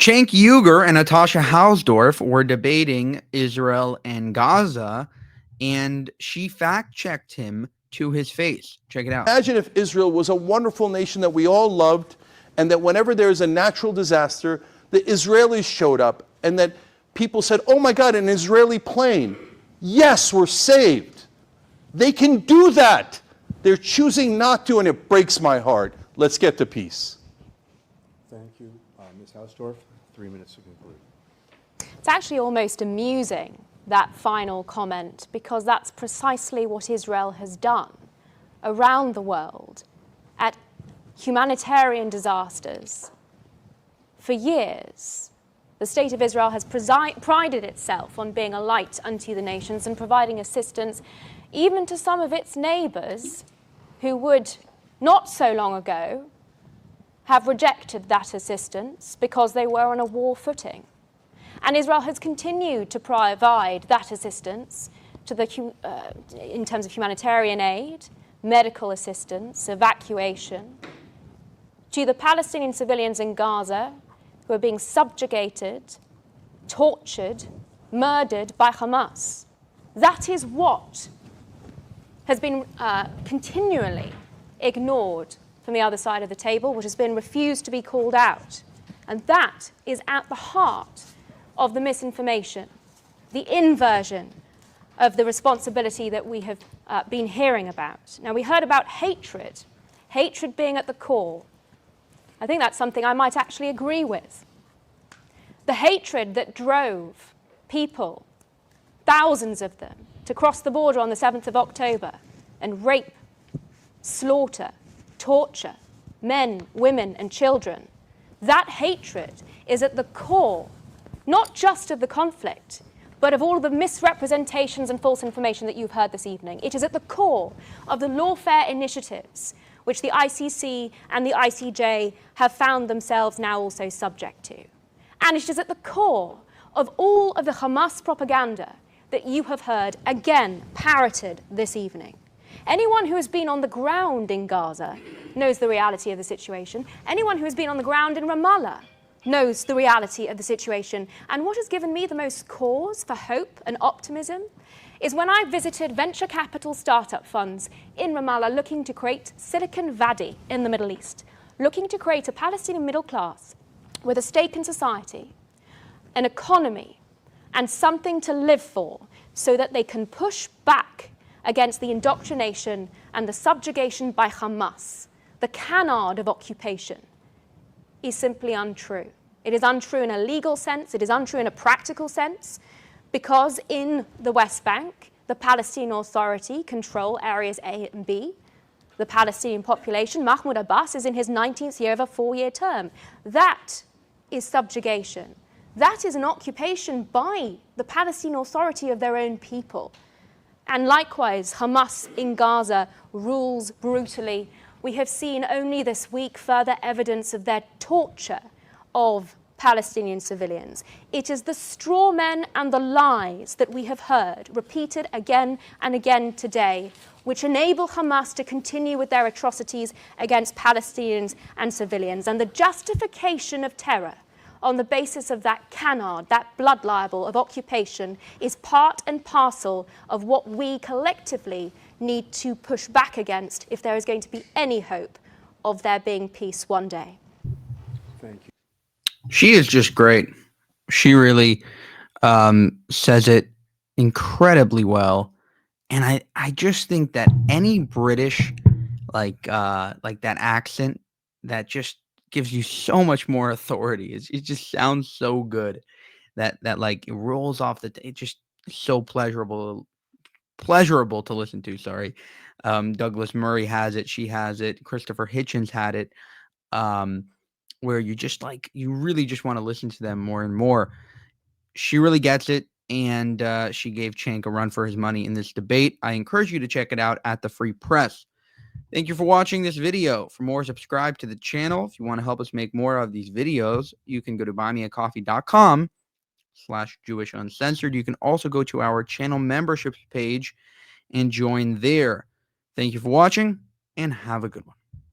Cenk, Uygur, and Natasha Hausdorf were debating Israel and Gaza, and she fact-checked him to his face. Check it out. Imagine if Israel was a wonderful nation that we all loved, and that whenever there's a natural disaster, the Israelis showed up, and that people said, oh my God, an Israeli plane. Yes, we're saved. They can do that. They're choosing not to, and it breaks my heart. Let's get to peace. Thank you. Ms. Hausdorf, 3 minutes to conclude. It's actually almost amusing, that final comment, because that's precisely what Israel has done around the world at humanitarian disasters. For years, the State of Israel has prided itself on being a light unto the nations and providing assistance even to some of its neighbors who would, not so long ago, have rejected that assistance because they were on a war footing. And Israel has continued to provide that assistance to in terms of humanitarian aid, medical assistance, evacuation, to the Palestinian civilians in Gaza who are being subjugated, tortured, murdered by Hamas. That is what has been continually ignored from the other side of the table, which has been refused to be called out. And that is at the heart of the misinformation, the inversion of the responsibility that we have been hearing about. Now, we heard about hatred being at the core. I think that's something I might actually agree with. The hatred that drove people, thousands of them, to cross the border on the 7th of October and rape, slaughter, torture men, women, and children. That hatred is at the core, not just of the conflict, but of all of the misrepresentations and false information that you've heard this evening. It is at the core of the lawfare initiatives which the ICC and the ICJ have found themselves now also subject to. And it is at the core of all of the Hamas propaganda that you have heard, again, parroted this evening. Anyone who has been on the ground in Gaza knows the reality of the situation. Anyone who has been on the ground in Ramallah knows the reality of the situation. And what has given me the most cause for hope and optimism is when I visited venture capital startup funds in Ramallah looking to create Silicon Valley in the Middle East, looking to create a Palestinian middle class with a stake in society, an economy, and something to live for so that they can push back against the indoctrination and the subjugation by Hamas. The canard of occupation is simply untrue. It is untrue in a legal sense, it is untrue in a practical sense, because in the West Bank, the Palestinian Authority control areas A and B. The Palestinian population, Mahmoud Abbas, is in his 19th year of a 4-year term. That is subjugation. That is an occupation by the Palestinian Authority of their own people. And likewise, Hamas in Gaza rules brutally. We have seen only this week further evidence of their torture of Palestinian civilians. It is the straw men and the lies that we have heard, repeated again and again today, which enable Hamas to continue with their atrocities against Palestinians and civilians. And the justification of terror on the basis of that canard, that blood libel of occupation, is part and parcel of what we collectively need to push back against if there is going to be any hope of there being peace one day. Thank you. She is just great. She really says it incredibly well. And I just think that any British, like that accent, that just gives you so much more authority. It just sounds so good that like it rolls off it's just so pleasurable to listen to. Sorry. Douglas Murray has it. She has it. Christopher Hitchens had it. Where you just you really just want to listen to them more and more. She really gets it. And she gave Cenk a run for his money in this debate. I encourage you to check it out at the Free Press. Thank you for watching this video. For more, subscribe to the channel. If you want to help us make more of these videos, you can go to buymeacoffee.com/JewishUncensored. You can also go to our channel memberships page and join there. Thank you for watching, and have a good one.